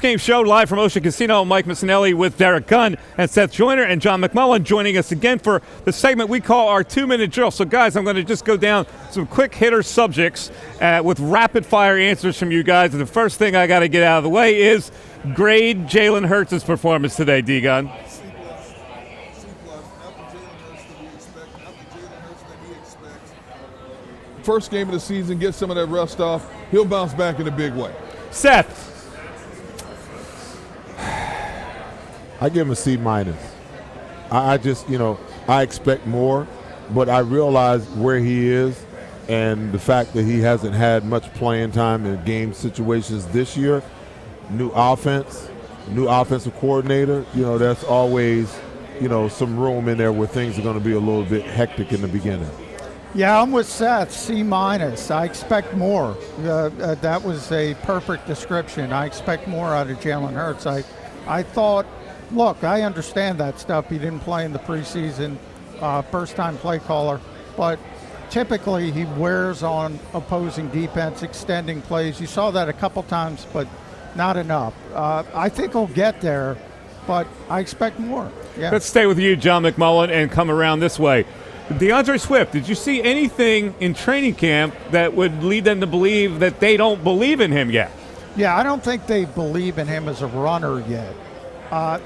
post-game show live from Ocean Casino. Mike Missinelli with Derek Gunn and Seth Joyner and John McMullen joining us again for the segment we call our 2-minute drill. So, guys, I'm going to just go down some quick hitter subjects with rapid-fire answers from you guys. And the first thing I got to get out of the way is grade Jalen Hurts' performance today, D-Gun. First game of the season, get some of that rust off. He'll bounce back in a big way. Seth. I give him a C-. I just, I expect more, but I realize where he is and the fact that he hasn't had much playing time in game situations this year. New offense, new offensive coordinator, that's always, some room in there where things are going to be a little bit hectic in the beginning. Yeah, I'm with Seth, C-. I expect more. That was a perfect description. I expect more out of Jalen Hurts. I thought, look, I understand that stuff. He didn't play in the preseason, first-time play caller, but typically he wears on opposing defense, extending plays. You saw that a couple times, but not enough. I think he'll get there, but I expect more. Yeah. Let's stay with you, John McMullen, and come around this way. DeAndre Swift, did you see anything in training camp that would lead them to believe that they don't believe in him yet? Yeah, I don't think they believe in him as a runner yet.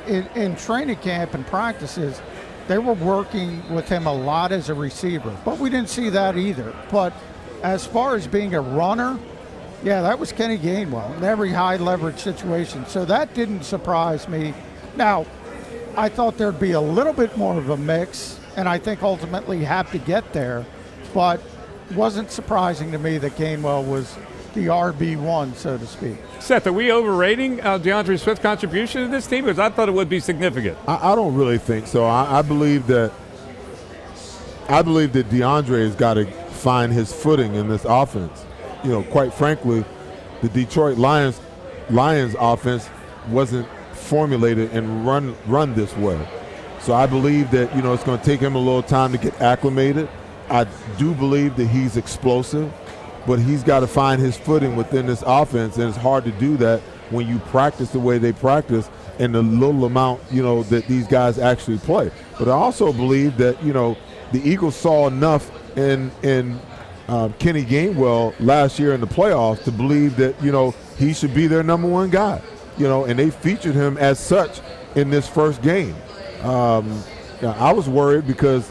In training camp and practices, they were working with him a lot as a receiver, but we didn't see that either. But as far as being a runner, yeah, that was Kenny Gainwell in every high leverage situation. So that didn't surprise me. Now, I thought there'd be a little bit more of a mix, and I think ultimately have to get there, but it wasn't surprising to me that Gainwell was the RB1, so to speak. Seth, are we overrating DeAndre Swift's contribution to this team? Because I thought it would be significant. I don't really think so. I believe that DeAndre has got to find his footing in this offense. Quite frankly, the Detroit Lions offense wasn't formulated and run this way. So I believe that, it's going to take him a little time to get acclimated. I do believe that he's explosive, but he's got to find his footing within this offense, and it's hard to do that when you practice the way they practice and the little amount, that these guys actually play. But I also believe that, the Eagles saw enough in Kenny Gainwell last year in the playoffs to believe that, he should be their number one guy, and they featured him as such in this first game. I was worried because,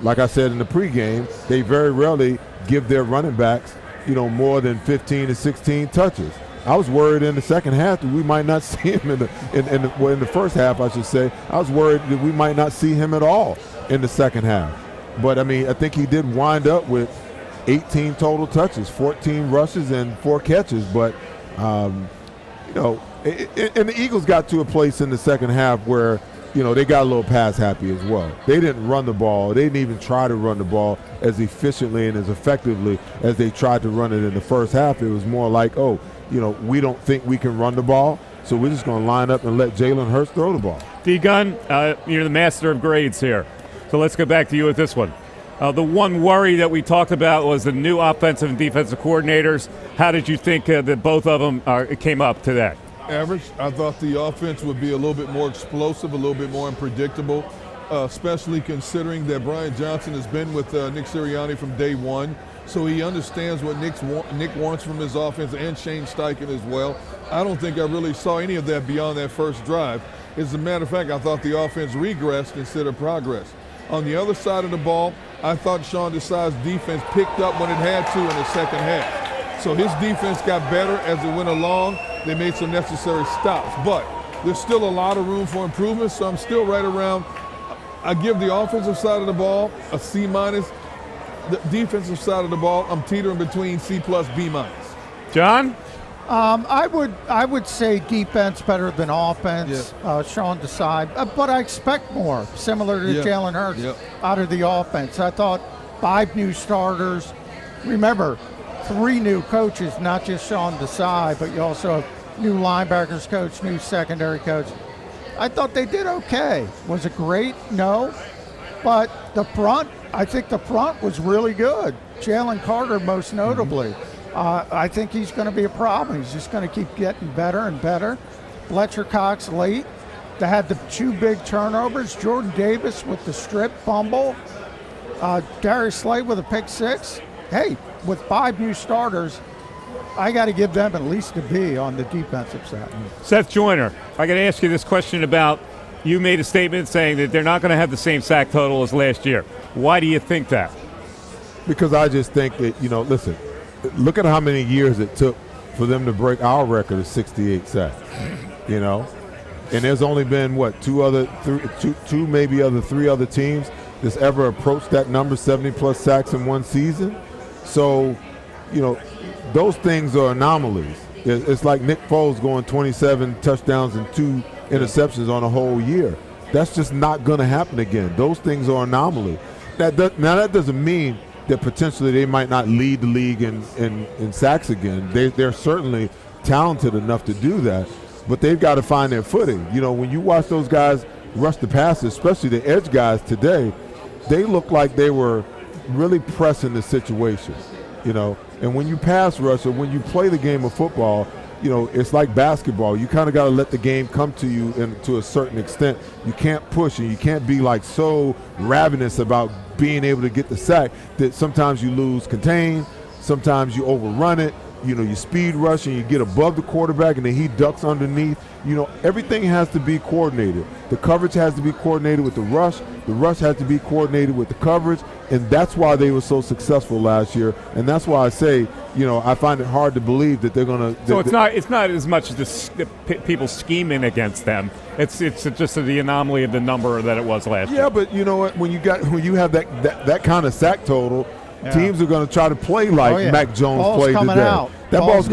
like I said in the pregame, they very rarely give their running backs, more than 15 to 16 touches. I was worried in the second half that we might not see him in the first half, I should say. I was worried that we might not see him at all in the second half. But, I think he did wind up with 18 total touches, 14 rushes, and 4 catches. But, and the Eagles got to a place in the second half where, they got a little pass happy as well. They didn't run the ball. They didn't even try to run the ball as efficiently and as effectively as they tried to run it in the first half. It was more like, we don't think we can run the ball, so we're just going to line up and let Jalen Hurts throw the ball. D-Gun, you're the master of grades here. So let's go back to you with this one. The one worry that we talked about was the new offensive and defensive coordinators. How did you think that both of them came up today? Average. I thought the offense would be a little bit more explosive, a little bit more unpredictable, especially considering that Brian Johnson has been with Nick Sirianni from day one, so he understands what Nick wants from his offense, and Shane Steichen as well. I don't think I really saw any of that beyond that first drive. As a matter of fact, I thought the offense regressed instead of progress. On the other side of the ball, I thought Sean Desai's defense picked up when it had to in the second half. So his defense got better as it went along. They made some necessary stops, but there's still a lot of room for improvement, so I'm still right around. I give the offensive side of the ball a C-. The defensive side of the ball, I'm teetering between C+, B-. John? I would say defense better than offense, Sean Desai, but I expect more, similar to Jalen Hurts out of the offense. I thought 5 new starters. Remember, 3 new coaches, not just Sean Desai, but you also have new linebackers coach, new secondary coach. I thought they did okay. Was it great? No. But the front, I think the front was really good. Jalen Carter most notably. I think he's going to be a problem. He's just going to keep getting better and better. Fletcher Cox late. They had the 2 big turnovers. Jordan Davis with the strip fumble. Darius Slade with a pick 6. Hey, with 5 new starters, I got to give them at least a B on the defensive side. Seth Joyner, I got to ask you this question about, you made a statement saying that they're not going to have the same sack total as last year. Why do you think that? Because I just think that, listen, look at how many years it took for them to break our record of 68 sacks, And there's only been, three other teams that's ever approached that number, 70-plus sacks in one season. So, those things are anomalies. It's like Nick Foles going 27 touchdowns and 2 interceptions on a whole year. That's just not going to happen again. Those things are anomalies. Now, that doesn't mean that potentially they might not lead the league in sacks again. They're certainly talented enough to do that, but they've got to find their footing. When you watch those guys rush the passes, especially the edge guys today, they look like they were really pressing the situation, And when you pass rush or when you play the game of football, it's like basketball. You kind of got to let the game come to you, and to a certain extent, you can't push and you can't be like so ravenous about being able to get the sack that sometimes you lose contain, sometimes you overrun it. You speed rush and you get above the quarterback and then he ducks underneath. Everything has to be coordinated. The coverage has to be coordinated with the rush. The rush has to be coordinated with the coverage, and that's why they were so successful last year. And that's why I say, I find it hard to believe that they're going to. So it's not as much the people scheming against them. It's just the anomaly of the number that it was last year. Yeah, but you know what? When you have that kind of sack total. Yeah. Teams are going to try to play like Mac Jones played today. Out. That ball's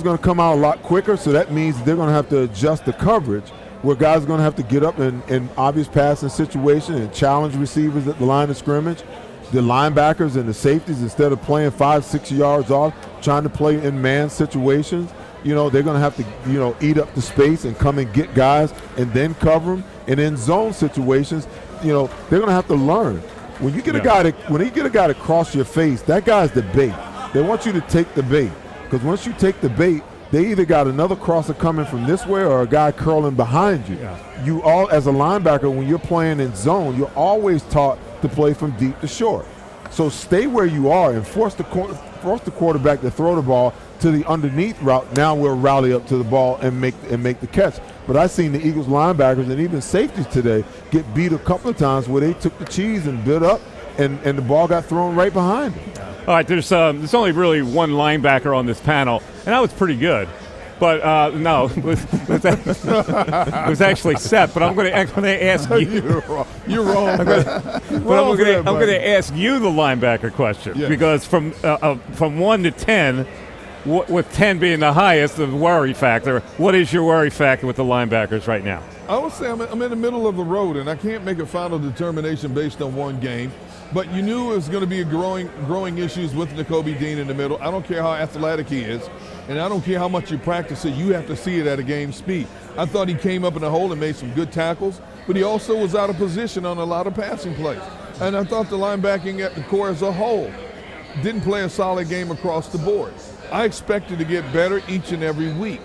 going to come out a lot quicker, so that means they're going to have to adjust the coverage, where guys are going to have to get up in obvious passing situations and challenge receivers at the line of scrimmage. The linebackers and the safeties, instead of playing 5-6 yards off, trying to play in man situations, they're going to have to, eat up the space and come and get guys and then cover them. And in zone situations, they're going to have to learn. When you get a guy to cross your face, that guy's the bait. They want you to take the bait, because once you take the bait, they either got another crosser coming from this way or a guy curling behind you. Yeah. You all, as a linebacker, when you're playing in zone, you're always taught to play from deep to short. So stay where you are and force the quarterback to throw the ball to the underneath route. Now we'll rally up to the ball and make the catch. But I've seen the Eagles linebackers and even safeties today get beat a couple of times where they took the cheese and built up, and the ball got thrown right behind them. All right, there's only really one linebacker on this panel, and that was pretty good. But no, it was actually Seth. But I'm going to ask you. You're wrong. I'm going to ask you the linebacker question, because from 1 to 10. With 10 being the highest, the worry factor, what is your worry factor with the linebackers right now? I would say I'm in the middle of the road, and I can't make a final determination based on one game. But you knew it was going to be growing issues with Nakobe Dean in the middle. I don't care how athletic he is, and I don't care how much you practice it. You have to see it at a game speed. I thought he came up in the hole and made some good tackles, but he also was out of position on a lot of passing plays. And I thought the linebacking at the core as a whole didn't play a solid game across the board. I expected to get better each and every week.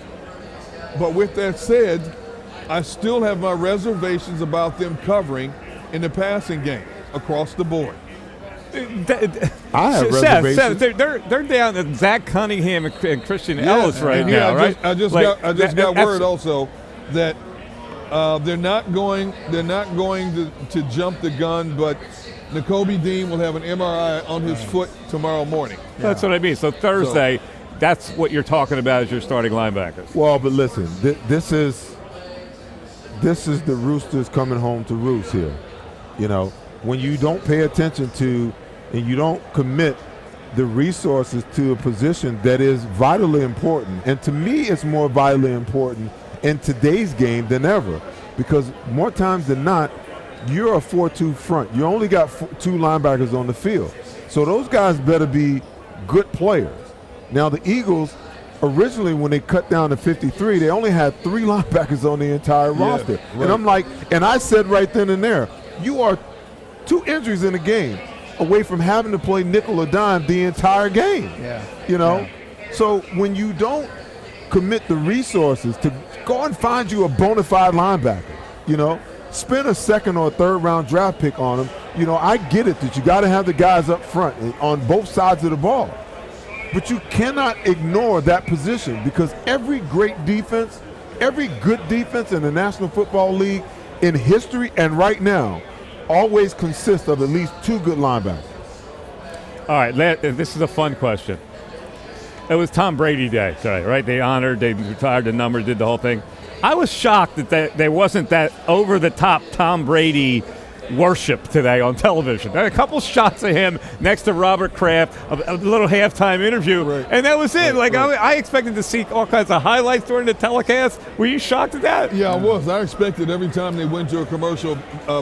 But with that said, I still have my reservations about them covering in the passing game across the board. I have reservations. Seth, they're down to Zach Cunningham and Christian Ellis right now, right? I just got word also that they're not going to jump the gun, but Nakobe Dean will have an MRI on his foot tomorrow morning. That's what I mean. So Thursday, that's what you're talking about as your starting linebackers. Well, but listen, this is the Roosters coming home to roost here. When you don't pay attention to and you don't commit the resources to a position that is vitally important, and to me it's more vitally important in today's game than ever, because more times than not, you're a 4-2 front. You only got 2 linebackers on the field. So those guys better be good players. Now the Eagles, originally when they cut down to 53, they only had 3 linebackers on the entire roster. Right. And I'm like, and I said right then and there, you are 2 injuries in a game. away from having to play nickel or dime the entire game. Yeah. You know? Yeah. So when you don't commit the resources to go and find you a bona fide linebacker, you know, spend a second or a third round draft pick on him. You know, I get it that you got to have the guys up front on both sides of the ball. But you cannot ignore that position because every great defense, every good defense in the National Football League in history and right now always consists of at least 2 good linebackers. All right, this is a fun question. It was Tom Brady Day today, right? They retired the number, did the whole thing. I was shocked that there wasn't that over-the-top Tom Brady worship today on television. There were a couple shots of him next to Robert Kraft, a little halftime interview, right. And that was it. Right. I expected to see all kinds of highlights during the telecast. Were you shocked at that? Yeah, I was. I expected every time they went to a commercial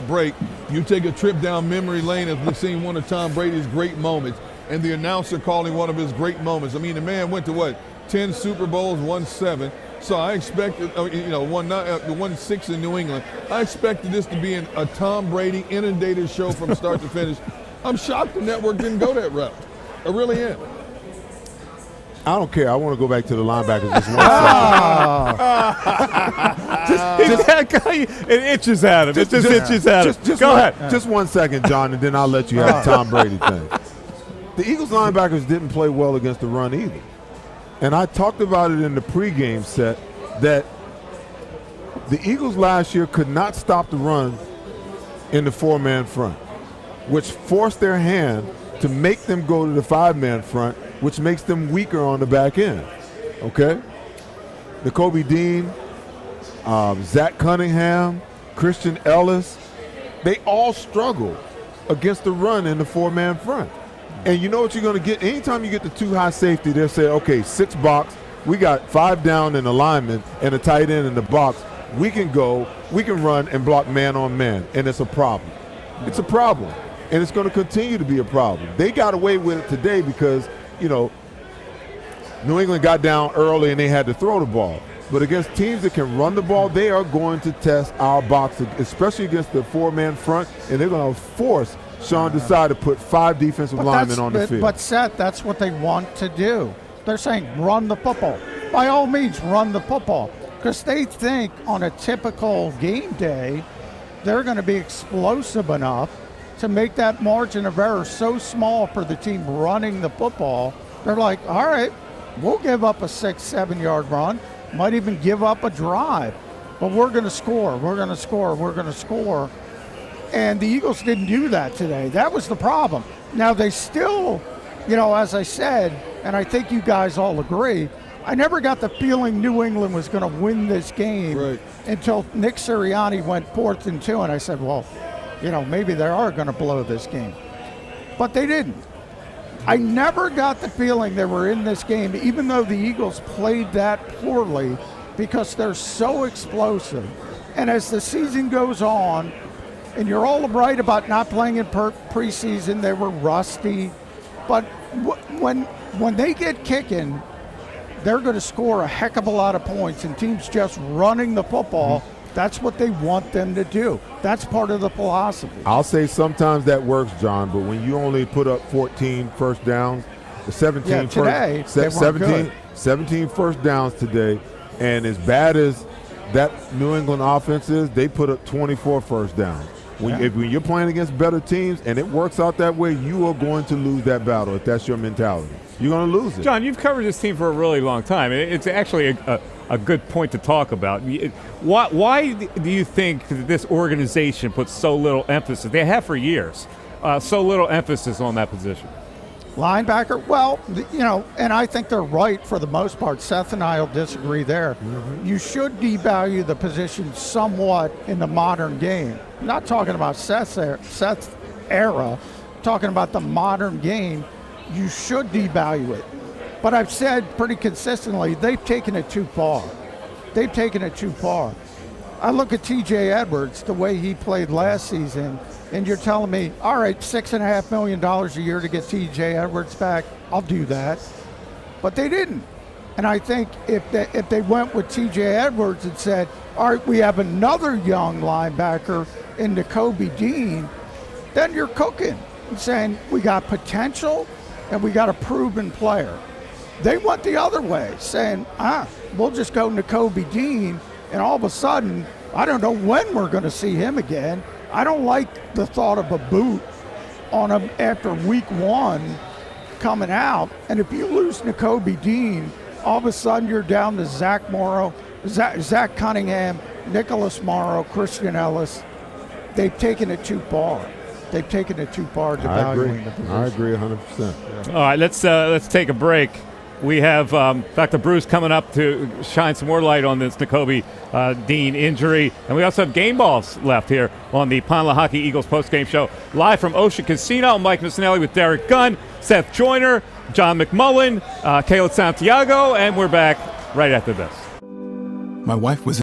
break, you take a trip down memory lane as we've seen one of Tom Brady's great moments, and the announcer calling one of his great moments. I mean, the man went to 10 Super Bowls, won 7. So I expected, won 6 in New England. I expected this to be a Tom Brady inundated show from start to finish. I'm shocked the network didn't go that route. I really am. I don't care. I want to go back to the linebackers just 1 second. It itches at him. It just itches at him. Go ahead. Just 1 second, John, and then I'll let you have the Tom Brady thing. The Eagles linebackers didn't play well against the run either. And I talked about it in the pregame set that the Eagles last year could not stop the run in the 4-man front, which forced their hand to make them go to the 5-man front, which makes them weaker on the back end. Okay? Nakobe Dean, Zach Cunningham, Christian Ellis, they all struggle against the run in the 4-man front. And you know what you're going to get? Anytime you get the 2 high safety, they'll say, okay, 6 box. We got 5 down in the lineman and a tight end in the box. We can run and block man on man, and it's a problem. It's a problem, and it's going to continue to be a problem. They got away with it today because, New England got down early and they had to throw the ball. But against teams that can run the ball, they are going to test our box, especially against the 4-man front, and they're going to force Sean Desai to put 5 defensive linemen on the field. But Seth, that's what they want to do. They're saying run the football. By all means, run the football. Because they think on a typical game day, they're going to be explosive enough to make that margin of error so small for the team running the football. They're like, all right, we'll give up a 6-7 yard run, might even give up a drive, but we're going to score, we're going to score, we're going to score. And the Eagles didn't do that today. That was the problem. Now they still, as I said, and I think you guys all agree, I never got the feeling New England was going to win this game until Nick Sirianni went 4th and 2, and I said, well, maybe they are going to blow this game. But they didn't. I never got the feeling they were in this game, even though the Eagles played that poorly, because they're so explosive. And as the season goes on, and you're all right about not playing in preseason, they were rusty. But when they get kicking, they're going to score a heck of a lot of points, and teams just running the football, that's what they want them to do. That's part of the philosophy. I'll say sometimes that works, John, but when you only put up 14 first downs, 17 first downs today, and as bad as that New England offense is, they put up 24 first downs. When you're playing against better teams and it works out that way, you are going to lose that battle if that's your mentality. You're going to lose it. John, you've covered this team for a really long time. It's actually a good point to talk about. Why do you think that this organization puts so little emphasis? They have for years, so little emphasis on that position. Linebacker, well, and I think they're right for the most part. Seth and I will disagree there. Mm-hmm. You should devalue the position somewhat in the modern game. I'm not talking about Seth's era, talking about the modern game. You should devalue it. But I've said pretty consistently, they've taken it too far. I look at T.J. Edwards, the way he played last season, and you're telling me, all right, $6.5 million a year to get T.J. Edwards back, I'll do that. But they didn't. And I think if they went with T.J. Edwards and said, all right, we have another young linebacker in Nakobe Dean, then you're cooking. saying we got potential and we got a proven player. They went the other way, saying, we'll just go Nakobe Dean, and all of a sudden, I don't know when we're going to see him again. I don't like the thought of a boot on him after week 1 coming out. And if you lose Nakobe Dean, all of a sudden you're down to Zach Cunningham, Nicholas Morrow, Christian Ellis. They've taken it too far. They've taken it too far to evaluate the position. I agree 100%. All right, let's take a break. We have Dr. Bruce coming up to shine some more light on this Nakobe Dean injury. And we also have game balls left here on the Pine Hockey Eagles postgame show. Live from Ocean Casino, Mike Missinelli with Derek Gunn, Seth Joyner, John McMullen, Caleb Santiago, and we're back right after this. My wife was